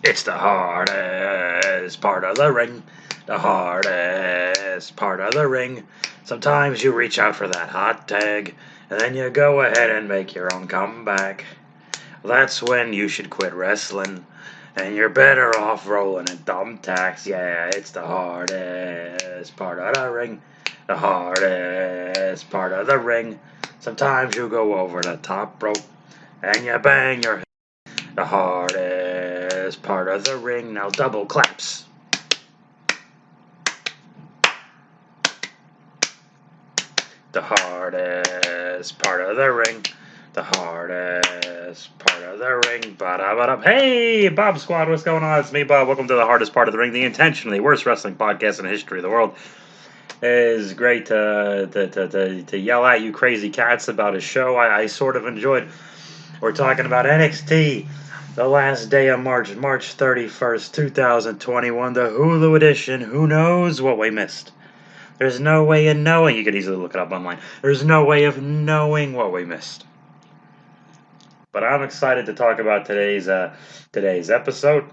It's the hardest part of the ring. The hardest part of the ring. Sometimes you reach out for that hot tag, and then you go ahead and make your own comeback. That's when you should quit wrestling, and you're better off rolling in thumbtacks. Yeah, it's the hardest part of the ring. The hardest part of the ring. Sometimes you go over the top rope, and you bang your head. The hardest part of the ring. Now double claps. The hardest part of the ring. The hardest part of the ring. Ba-da-ba-da. Hey, Bob Squad, what's going on? It's me, Bob. Welcome to the hardest part of the ring, the intentionally worst wrestling podcast in the history of the world. It is great to yell at you crazy cats about a show I sort of enjoyed. We're talking about NXT, the last day of March 31st, 2021, the Hulu edition. Who knows what we missed? There's no way of knowing. You could easily look it up online. There's no way of knowing what we missed. But I'm excited to talk about today's episode.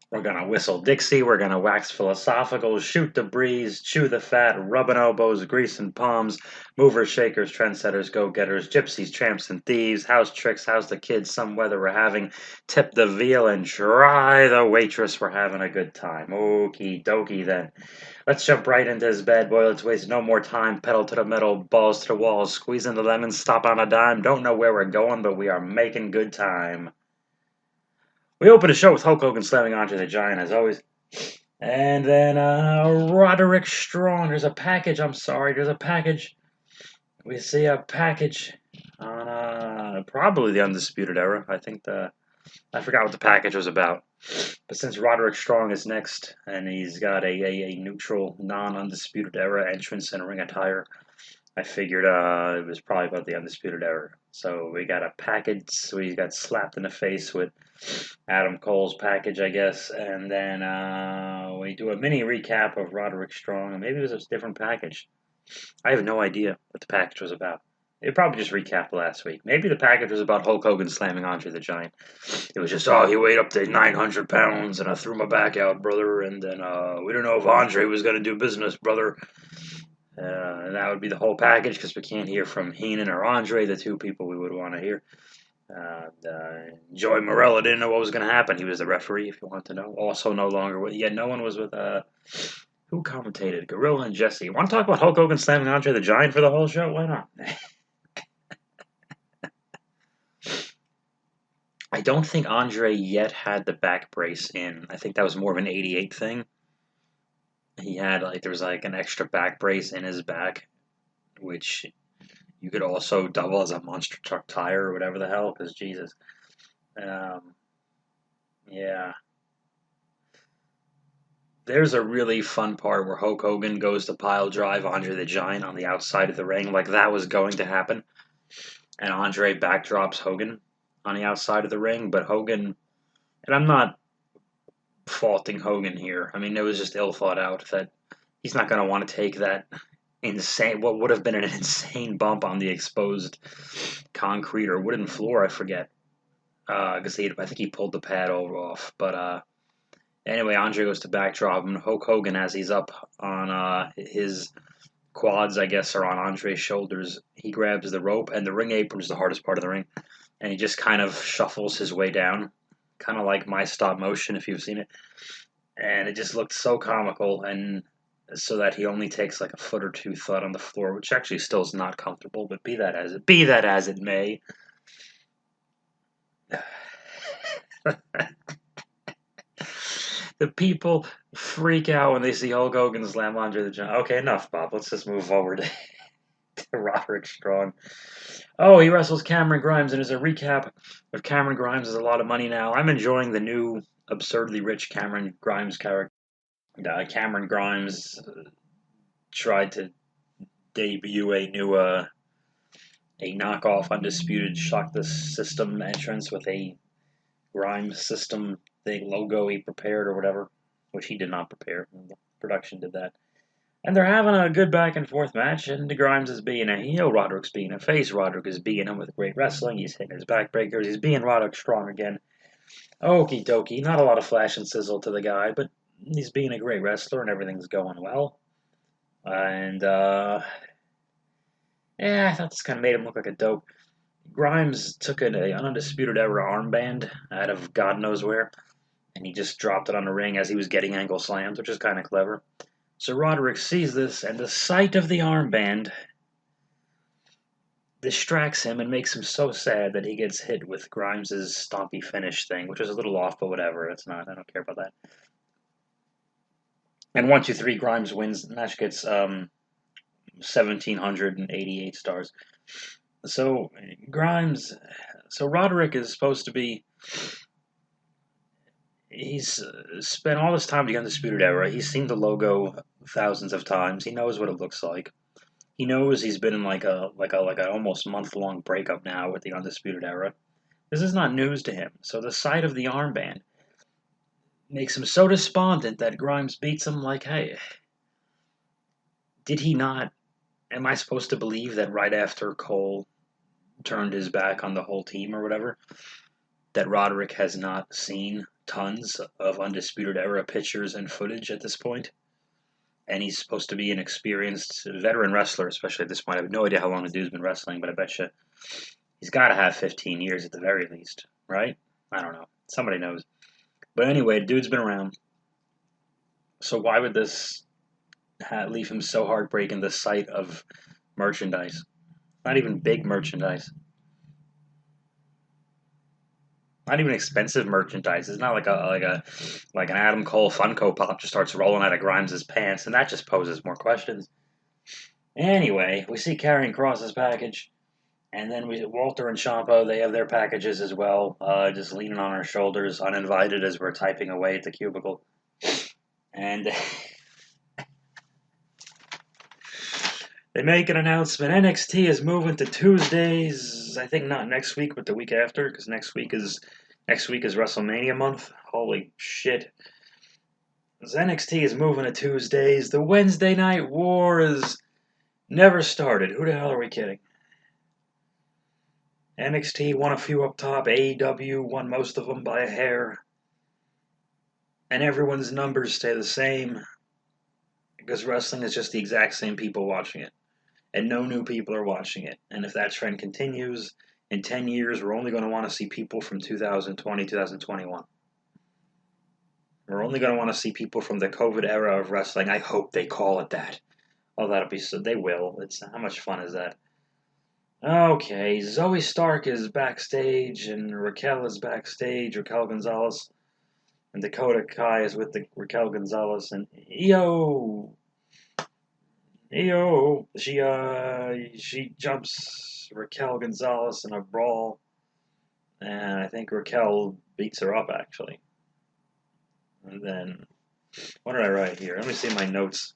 We're gonna whistle Dixie. We're gonna wax philosophical, shoot the breeze, chew the fat, rubbing elbows, greasing palms, movers, shakers, trendsetters, go-getters, gypsies, tramps, and thieves, house tricks, how's the kids, some weather we're having, tip the veal and try the waitress. We're having a good time. Okie dokie then. Let's jump right into this bad boy. Let's waste no more time. Pedal to the metal, balls to the walls, squeeze into lemons, stop on a dime. Don't know where we're going, but we are making good time. We open the show with Hulk Hogan slamming Andre the Giant, as always. And then Roderick Strong. There's a package. There's a package. We see a package on probably the Undisputed Era. I forgot what the package was about. But since Roderick Strong is next, and he's got a neutral, non-Undisputed Era entrance and ring attire, I figured it was probably about the Undisputed Era. So we got a package. So we got slapped in the face with Adam Cole's package, I guess. And then we do a mini recap of Roderick Strong. Maybe it was a different package. I have no idea what the package was about. It probably just recapped last week. Maybe the package was about Hulk Hogan slamming Andre the Giant. It was just, he weighed up to 900 pounds, and I threw my back out, brother. And then we don't know if Andre was going to do business, brother. And that would be the whole package because we can't hear from Heenan or Andre, the two people we would want to hear. Joey Morella didn't know what was going to happen. He was the referee, if you want to know. Also, no longer with. Yeah, no one was with. Who commentated? Gorilla and Jesse. Want to talk about Hulk Hogan slamming Andre the Giant for the whole show? Why not? I don't think Andre yet had the back brace in. I think that was more of an '88 thing. He had there was an extra back brace in his back, which you could also double as a monster truck tire or whatever the hell. Because Jesus, yeah. There's a really fun part where Hulk Hogan goes to pile drive Andre the Giant on the outside of the ring, like that was going to happen, and Andre backdrops Hogan on the outside of the ring, but Hogan, and I'm not faulting Hogan here. I mean, it was just ill thought out that he's not going to want to take that insane, what would have been an insane bump on the exposed concrete or wooden floor, I forget, because I think he pulled the pad over off, but anyway, Andre goes to backdrop him. Hulk Hogan, as he's up on his quads, I guess, are on Andre's shoulders. He grabs the rope, and the ring apron is the hardest part of the ring, and he just kind of shuffles his way down, kind of like my stop motion, if you've seen it. And it just looked so comical, and so that he only takes like a foot or two thud on the floor, which actually still is not comfortable. But be that as it may. The people freak out when they see Hulk Hogan slam Andre the Giant. Okay, enough, Bob. Let's just move forward to Roderick Strong. Oh, he wrestles Cameron Grimes, and as a recap of Cameron Grimes is a lot of money now. I'm enjoying the new absurdly rich Cameron Grimes character. Cameron Grimes tried to debut a new a knockoff Undisputed Shock the System entrance with a Grimes system thing logo he prepared or whatever, which he did not prepare. The production did that. And they're having a good back and forth match, and Grimes is being a heel, Roderick's being a face, Roderick is beating him with great wrestling, he's hitting his backbreakers, he's being Roderick Strong again. Okie dokie, not a lot of flash and sizzle to the guy, but he's being a great wrestler and everything's going well. And, yeah, I thought this kind of made him look like a dope. Grimes took an undisputed era armband out of God knows where, and he just dropped it on the ring as he was getting ankle slammed, which is kind of clever. So Roderick sees this, and the sight of the armband distracts him and makes him so sad that he gets hit with Grimes's stompy finish thing, which is a little off, but whatever. It's not. I don't care about that. And 1, 2, 3, Grimes wins. The match gets 1,788 stars. So Grimes, so Roderick is supposed to be. He's spent all this time with the Undisputed Era. He's seen the logo thousands of times. He knows what it looks like. He knows he's been in like a almost month-long breakup now with the Undisputed Era. This is not news to him. So the sight of the armband makes him so despondent that Grimes beats him like, hey, did he not? Am I supposed to believe that right after Cole turned his back on the whole team or whatever, that Roderick has not seen tons of Undisputed Era pictures and footage at this point? And he's supposed to be an experienced veteran wrestler, especially at this point. I have no idea how long the dude's been wrestling, but I bet you he's got to have 15 years at the very least, right? I don't know. Somebody knows. But anyway, the dude's been around. So why would this leave him so heartbroken? The sight of merchandise, not even big merchandise, not even expensive merchandise. It's not like an Adam Cole Funko Pop just starts rolling out of Grimes' pants, and that just poses more questions. Anyway, we see Karrion Kross's package, and then Walter and Ciampa, they have their packages as well, just leaning on our shoulders, uninvited as we're typing away at the cubicle. And they make an announcement. NXT is moving to Tuesdays. I think not next week, but the week after, because next week is WrestleMania month. Holy shit! NXT is moving to Tuesdays. The Wednesday Night War is never started. Who the hell are we kidding? NXT won a few up top. AEW won most of them by a hair. And everyone's numbers stay the same because wrestling is just the exact same people watching it. And no new people are watching it. And if that trend continues, in 10 years, we're only going to want to see people from 2020, 2021. We're only going to want to see people from the COVID era of wrestling. I hope they call it that. Oh, that'll be so. They will. How much fun is that? Okay, Zoe Stark is backstage, and Raquel is backstage. Raquel Gonzalez, and Dakota Kai is with the Raquel Gonzalez, and she jumps Raquel Gonzalez in a brawl, and I think Raquel beats her up actually. And then, what did I write here? Let me see my notes.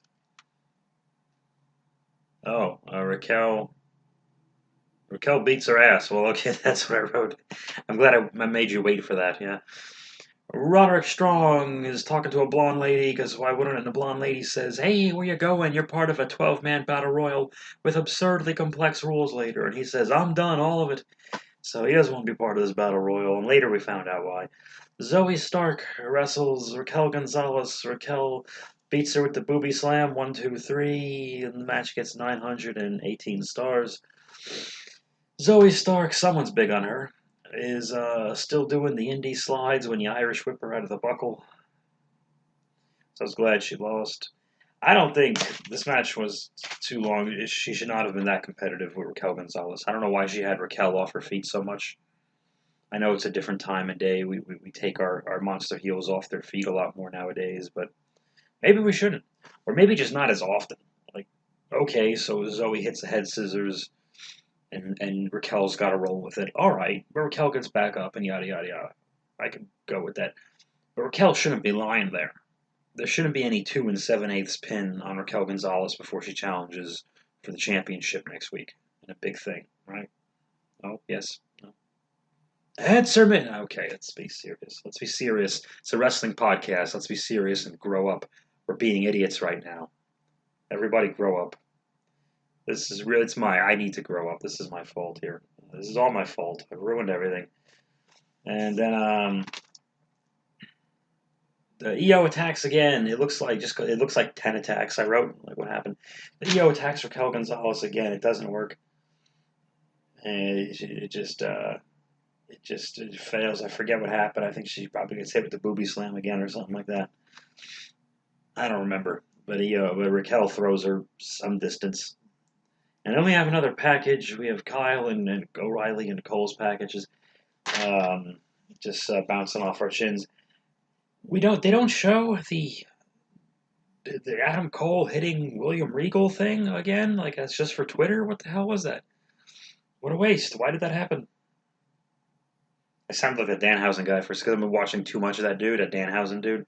Oh, Raquel beats her ass. Well, okay, that's what I wrote. I'm glad I made you wait for that. Yeah. Roderick Strong is talking to a blonde lady, because why wouldn't it? And the blonde lady says, hey, where you going? You're part of a 12-man battle royal with absurdly complex rules later. And he says, I'm done, all of it. So he doesn't want to be part of this battle royal, and later we found out why. Zoe Stark wrestles Raquel Gonzalez. Raquel beats her with the booby slam, 1, 2, 3, and the match gets 918 stars. Zoe Stark, someone's big on her, is still doing the indie slides when you Irish whip her out of the buckle. So I was glad she lost. I don't think this match was too long. She should not have been that competitive with Raquel Gonzalez. I don't know why she had Raquel off her feet so much. I know it's a different time of day. We take our monster heels off their feet a lot more nowadays, but maybe we shouldn't. Or maybe just not as often. Like, okay, so Zoe hits the head scissors, and Raquel's got to roll with it. All right, but Raquel gets back up and yada yada yada. I could go with that. But Raquel shouldn't be lying there. There shouldn't be any 2 7/8 pin on Raquel Gonzalez before she challenges for the championship next week. And a big thing, right? Oh, yes. No. Answer me. Okay, let's be serious. Let's be serious. It's a wrestling podcast. Let's be serious and grow up. We're being idiots right now. Everybody grow up. This is really, I need to grow up. This is my fault here. This is all my fault. I've ruined everything. And then, The EO attacks again. It looks like 10 attacks. I wrote like what happened. The EO attacks Raquel Gonzalez again. It doesn't work. And it fails. I forget what happened. I think she probably gets hit with the booby slam again or something like that. I don't remember. But Raquel throws her some distance. And then we have another package. We have Kyle and O'Reilly and Cole's packages, just bouncing off our chins. They don't show the Adam Cole hitting William Regal thing again. Like that's just for Twitter. What the hell was that? What a waste. Why did that happen? I sound like a Danhausen guy first because I've been watching too much of that dude, that Danhausen dude.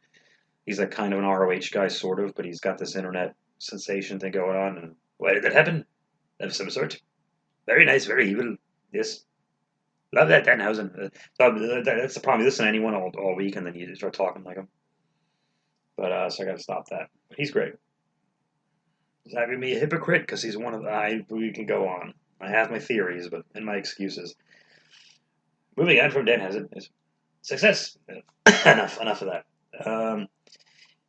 He's like kind of an ROH guy, sort of, but he's got this internet sensation thing going on. And why did that happen? Of some sort. Very nice, very evil. Yes. Love that Danhausen. That's the problem. You listen to anyone all week and then you start talking like him. But so I got to stop that. But he's great. He's having me a hypocrite because he's one of the. We can go on. I have my theories, but and my excuses. Moving on from Danhausen is success. enough of that.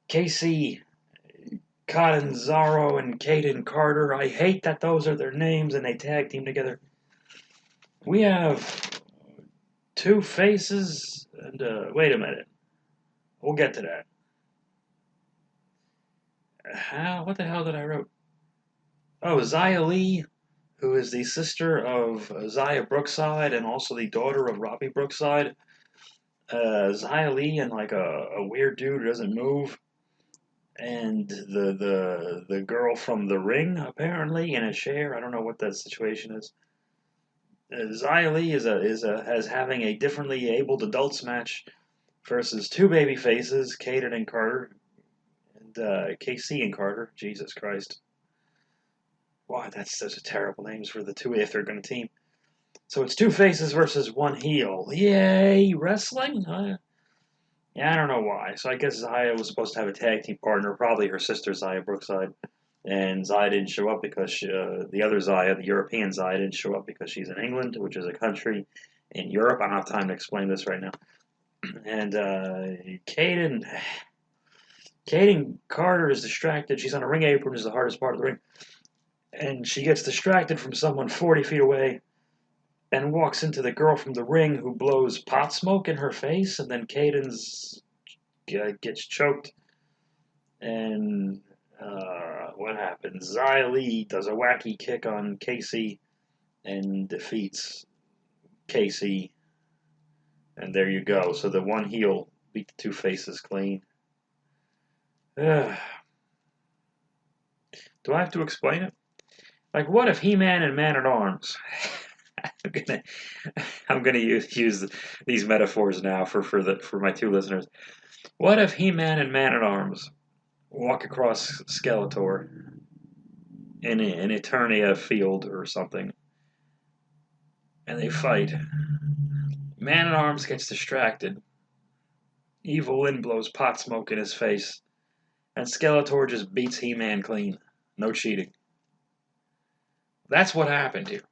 Casey, Catanzaro, and Caden Carter. I hate that those are their names and they tag team together. We have two faces and wait a minute. We'll get to that. What the hell did I wrote? Oh, Xia Li, who is the sister of Xia Brookside and also the daughter of Robbie Brookside. Xia Li and like a weird dude who doesn't move, and the girl from The Ring apparently in a chair. I don't know what that situation is. Xia Li is having a differently abled adults match versus two baby faces, Caden and Carter, and KC and Carter. Jesus Christ. Wow, that's such a terrible names for the two if they're going to team. So it's two faces versus one heel. Yay, wrestling? Yeah, I don't know why. So I guess Xia was supposed to have a tag team partner, probably her sister Xia Brookside. And Xia didn't show up because the other Xia, the European Xia, didn't show up because she's in England, which is a country in Europe. I don't have time to explain this right now. And Caden Carter is distracted. She's on a ring apron, which is the hardest part of the ring. And she gets distracted from someone 40 feet away and walks into the girl from The Ring who blows pot smoke in her face. And then Caden's gets choked. And what happens? Xia Li does a wacky kick on Casey and defeats Casey. And there you go. So the one heel beat the two faces clean. Do I have to explain it? Like, what if He-Man and Man-at-Arms? I'm gonna use these metaphors now for my two listeners. What if He-Man and Man-at-Arms walk across Skeletor in Eternia field or something, and they fight? Man-at-Arms gets distracted. Evil Lynn blows pot smoke in his face, and Skeletor just beats He-Man clean. No cheating. That's what happened here.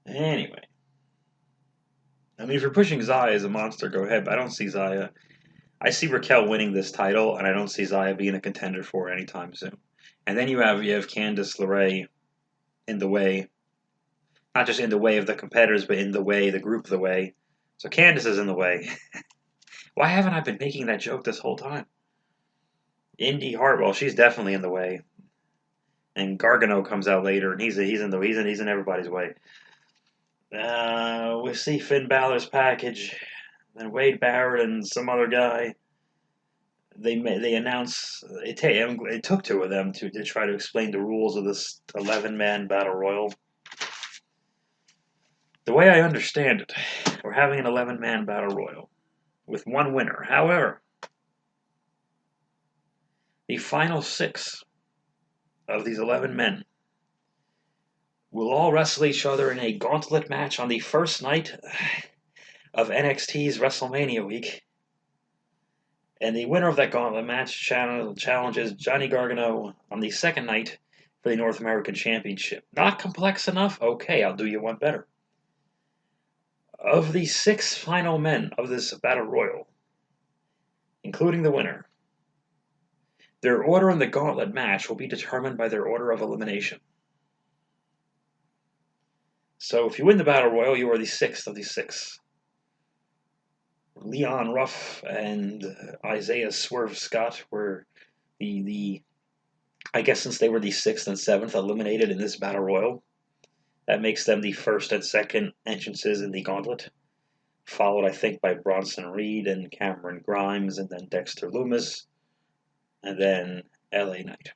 Anyway. I mean, if you're pushing Xia as a monster, go ahead, but I don't see Xia. I see Raquel winning this title, and I don't see Xia being a contender for it anytime soon. And then you have Candice LeRae in the way. Not just in the way of the competitors, but in the way, the group of the way. So Candice is in the way. Why haven't I been making that joke this whole time? Indy Hartwell, she's definitely in the way. And Gargano comes out later, and he's in everybody's way. We see Finn Balor's package, and Wade Barrett and some other guy. They announce it took two of them to try to explain the rules of this 11-man battle royal. The way I understand it, we're having an 11-man battle royal with one winner. However, the final 6 of these 11 men will all wrestle each other in a gauntlet match on the first night of NXT's WrestleMania week. And the winner of that gauntlet match challenges Johnny Gargano on the second night for the North American Championship. Not complex enough? Okay, I'll do you one better. Of the 6 final men of this battle royal, including the winner, their order in the gauntlet match will be determined by their order of elimination. So if you win the battle royal, you are the 6th of the 6. Leon Ruff and Isaiah Swerve Scott were the I guess since they were the 6th and 7th eliminated in this battle royal, that makes them the first and second entrances in the gauntlet. Followed, I think, by Bronson Reed and Cameron Grimes, and then Dexter Lumis, and then LA Knight.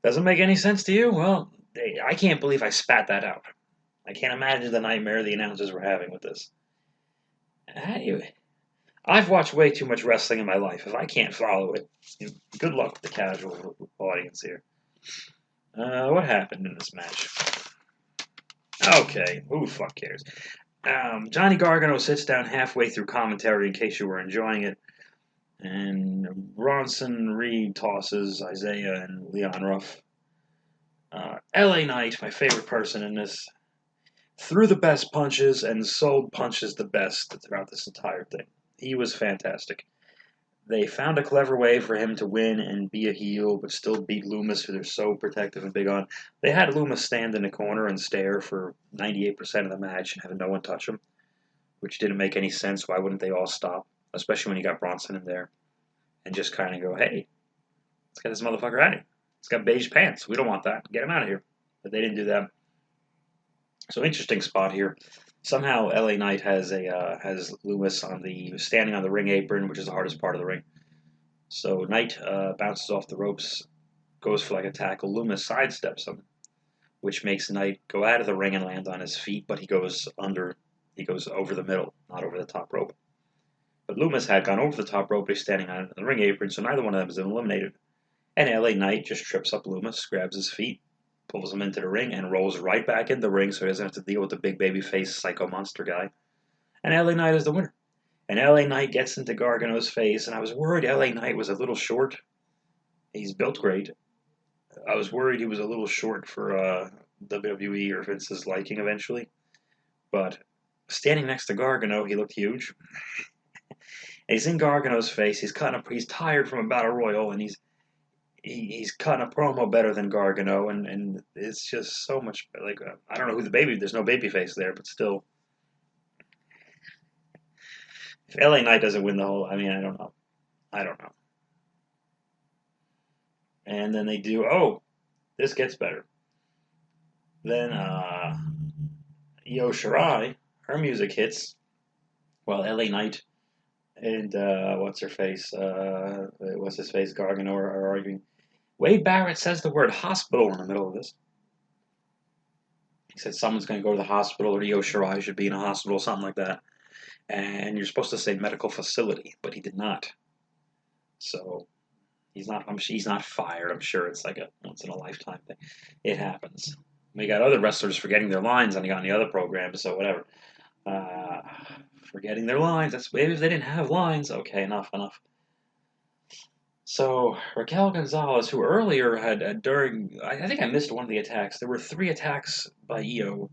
Doesn't make any sense to you? Well, I can't believe I spat that out. I can't imagine the nightmare the announcers were having with this. I've watched way too much wrestling in my life. If I can't follow it, good luck with the casual audience here. What happened in this match? Okay, who the fuck cares? Johnny Gargano sits down halfway through commentary in case you were enjoying it. And Bronson Reed tosses Isaiah and Leon Ruff. LA Knight, my favorite person in this, threw the best punches and sold punches the best throughout this entire thing. He was fantastic. They found a clever way for him to win and be a heel, but still beat Lumis, who they're so protective and big on. They had Lumis stand in the corner and stare for 98% of the match and have no one touch him, which didn't make any sense. Why wouldn't they all stop? Especially when you got Bronson in there. And just kind of go, hey, let's get this motherfucker out of here. He's got beige pants. We don't want that. Get him out of here. But they didn't do that. So interesting spot here. Somehow LA Knight has Lumis standing on the ring apron, which is the hardest part of the ring. So Knight bounces off the ropes, goes for like a tackle. Lumis sidesteps him, which makes Knight go out of the ring and land on his feet, but he goes over the middle, not over the top rope. But Lumis had gone over the top rope, but he's standing on the ring apron, so neither one of them is eliminated. And LA Knight just trips up Lumis, grabs his feet, pulls him into the ring, and rolls right back in the ring so he doesn't have to deal with the big baby face psycho monster guy. And LA Knight is the winner. And LA Knight gets into Gargano's face, and I was worried LA Knight was a little short. He's built great. I was worried he was a little short for WWE or Vince's liking eventually. But standing next to Gargano, he looked huge. He's in Gargano's face. He's tired from a battle royal, and he's cutting a promo better than Gargano, and it's just so much like I don't know who there's no baby face there, but still, if LA Knight doesn't win the whole, I don't know. And then they do, this gets better. Then Io Shirai, her music hits, while LA Knight and what's his face, Gargano are arguing. Wade Barrett says the word hospital in the middle of this. He said someone's going to go to the hospital, or Io Shirai should be in a hospital, something like that. And you're supposed to say medical facility, but he did not. So he's not fired. I'm sure it's like a once in a lifetime thing. It happens. We got other wrestlers forgetting their lines on the other programs, so whatever. Forgetting their lines. That's maybe if they didn't have lines. Okay, enough. So Raquel Gonzalez, who earlier had I think I missed one of the attacks. There were 3 attacks by Io.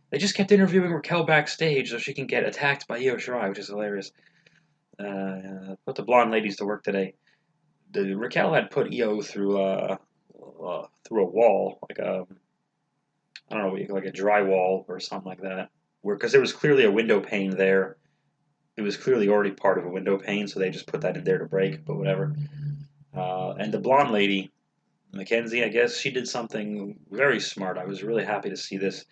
They just kept interviewing Raquel backstage so she can get attacked by Io Shirai, which is hilarious. Put the blonde ladies to work today. Raquel had put Io through a wall, like I don't know, like a drywall or something like that. Because there was clearly a window pane there. It was clearly already part of a window pane, so they just put that in there to break, but whatever. And the blonde lady, Mackenzie, I guess, she did something very smart. I was really happy to see this.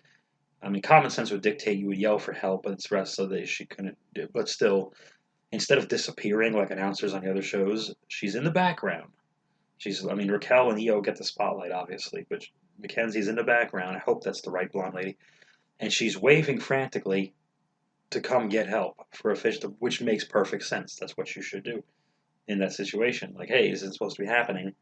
Common sense would dictate you would yell for help, but it's rest so that she couldn't do. But still, instead of disappearing like announcers on the other shows, she's in the background. Raquel and Io get the spotlight, obviously, but Mackenzie's in the background. I hope that's the right blonde lady. And she's waving frantically to come get help for a fish, which makes perfect sense. That's what you should do in that situation. Like, hey, is it supposed to be happening?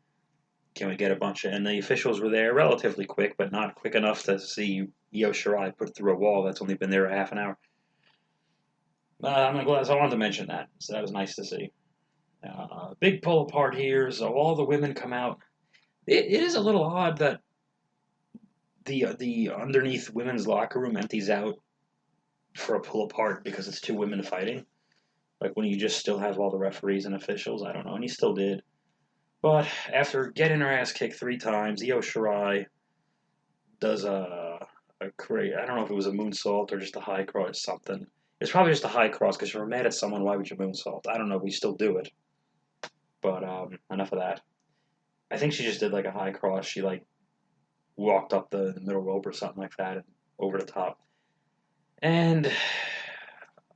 Can we get a bunch of... And the officials were there relatively quick, but not quick enough to see Io Shirai put through a wall that's only been there a half an hour. I'm glad, so I wanted to mention that. So that was nice to see. Big pull apart here, so all the women come out. It is a little odd that the underneath women's locker room empties out for a pull apart because it's two women fighting. Like when you just still have all the referees and officials, I don't know, and he still did. But after getting her ass kicked 3 times, Io Shirai does a great. I don't know if it was a moonsault or just a high cross or something. It's probably just a high cross because you're mad at someone. Why would you moonsault? I don't know. We still do it, but enough of that. I think she just did like a high cross. She like walked up the middle rope or something like that and over the top. And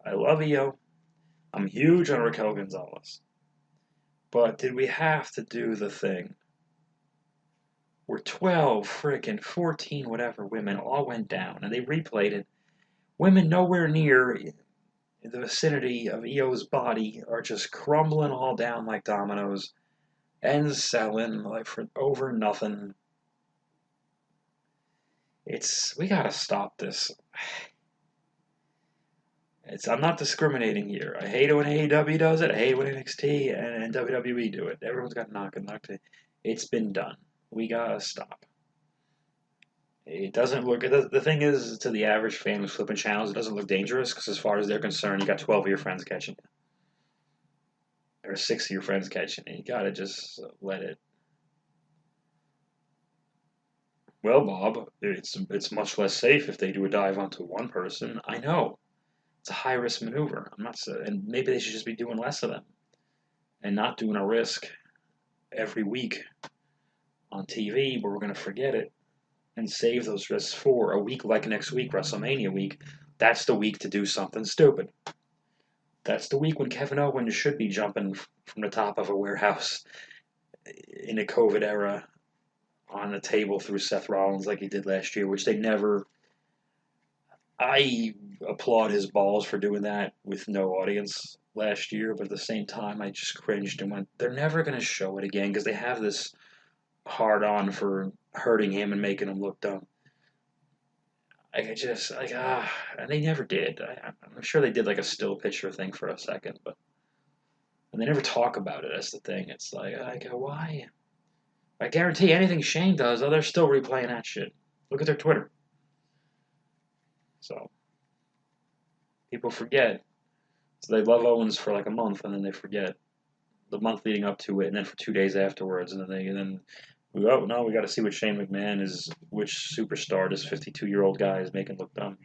I love Io. I'm huge on Raquel Gonzalez. But did we have to do the thing where 12, frickin' 14, whatever women all went down and they replayed it? Women nowhere near the vicinity of Io's body are just crumbling all down like dominoes and selling like for over nothing. We gotta stop this. I'm not discriminating here. I hate it when AEW does it. I hate it when NXT and WWE do it. Everyone's got knocked. It's been done. We gotta stop. It doesn't look. The thing is, to the average fan who's flipping channels, it doesn't look dangerous because, as far as they're concerned, you got 12 of your friends catching it, or 6 of your friends catching it. You gotta just let it. Well, Bob, it's much less safe if they do a dive onto one person. I know. It's a high risk maneuver. I'm not saying, and maybe they should just be doing less of them and not doing a risk every week on TV, but we're going to forget it and save those risks for a week like next week, WrestleMania week. That's the week to do something stupid. That's the week when Kevin Owens should be jumping from the top of a warehouse in a COVID era on a table through Seth Rollins like he did last year, which they never. I applaud his balls for doing that with no audience last year, but at the same time, I just cringed and went, they're never going to show it again because they have this hard on for hurting him and making him look dumb. And they never did. I'm sure they did like a still picture thing for a second, but and they never talk about it as the thing. It's like, why? I guarantee anything Shane does, they're still replaying that shit. Look at their Twitter. So people forget. So they love Owens for like a month, and then they forget the month leading up to it, and then for 2 days afterwards, and then we got to see what Shane McMahon is, which superstar this 52-year-old guy is making look dumb.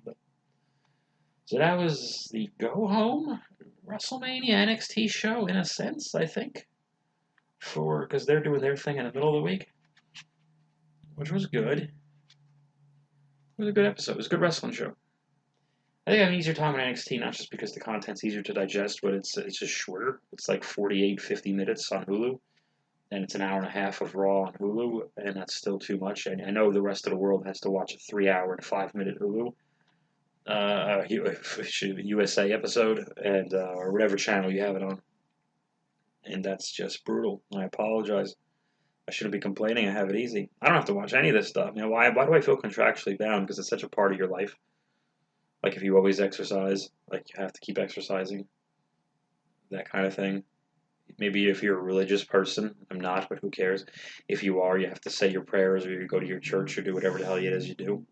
So that was the go home WrestleMania NXT show in a sense, I think, because they're doing their thing in the middle of the week, which was good. It was a good episode. It was a good wrestling show. I think I have an easier time in NXT, not just because the content's easier to digest, but it's just shorter. It's like 48, 50 minutes on Hulu, and it's an hour and a half of Raw on Hulu, and that's still too much. And I know the rest of the world has to watch a 3-hour and 5-minute Hulu, USA episode, and or whatever channel you have it on, and that's just brutal. I apologize. I shouldn't be complaining. I have it easy. I don't have to watch any of this stuff. Why do I feel contractually bound? Because it's such a part of your life. Like if you always exercise, like you have to keep exercising, that kind of thing. Maybe if you're a religious person, I'm not, but who cares? If you are, you have to say your prayers or you go to your church or do whatever the hell it is you do.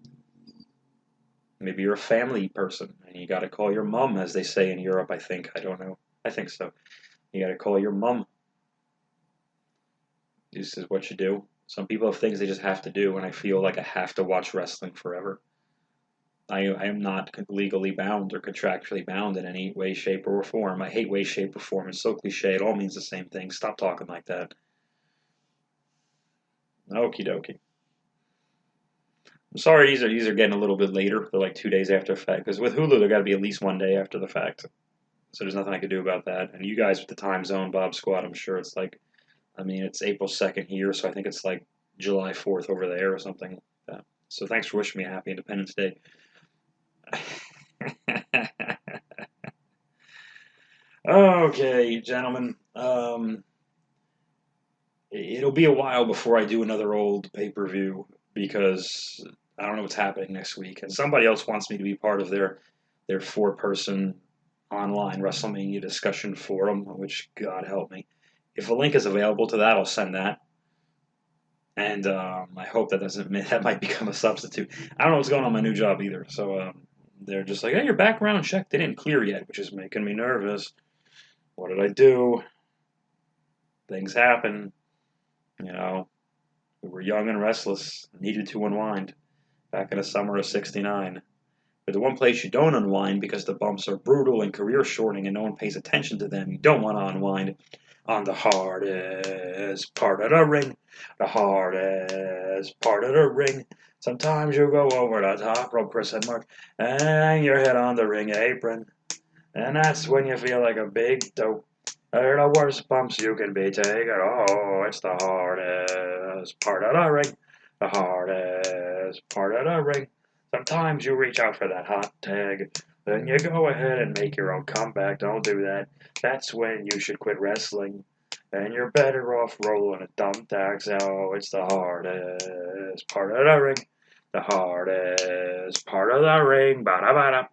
Maybe you're a family person and you got to call your mom, as they say in Europe, I think. I don't know. I think so. You got to call your mom. This is what you do. Some people have things they just have to do, and I feel like I have to watch wrestling forever. I am not legally bound or contractually bound in any way, shape, or form. I hate way, shape, or form. It's so cliche. It all means the same thing. Stop talking like that. Okie dokie. I'm sorry these are getting a little bit later. They're like 2 days after the fact. Because with Hulu, they've got to be at least 1 day after the fact. So there's nothing I can do about that. And you guys with the time zone, Bob Squad, I'm sure it's like, it's April 2nd here, so I think it's like July 4th over there or something like that. So thanks for wishing me a happy Independence Day. Okay, gentlemen. It'll be a while before I do another old pay-per-view because I don't know what's happening next week, and somebody else wants me to be part of their 4-person online WrestleMania discussion forum, which God help me. If a link is available to that, I'll send that. And I hope that might become a substitute. I don't know what's going on in my new job either, so they're just like, hey, your background check didn't clear yet, which is making me nervous. What did I do? Things happen. You know, we were young and restless, needed to unwind back in the summer of '69. But the one place you don't unwind because the bumps are brutal and career shortening and no one pays attention to them, you don't want to unwind on the hardest part of the ring. The hardest part of the ring. Sometimes you go over the top rope, Chris and Mark, and your head on the ring apron. And that's when you feel like a big dope. They're the worst bumps you can be taking. Oh, it's the hardest part of the ring. The hardest part of the ring. Sometimes you reach out for that hot tag. Then you go ahead and make your own comeback. Don't do that. That's when you should quit wrestling. And you're better off rolling a thumbtack. Oh, it's the hardest part of the ring. The hardest part of the ring. Ba-da-ba-da.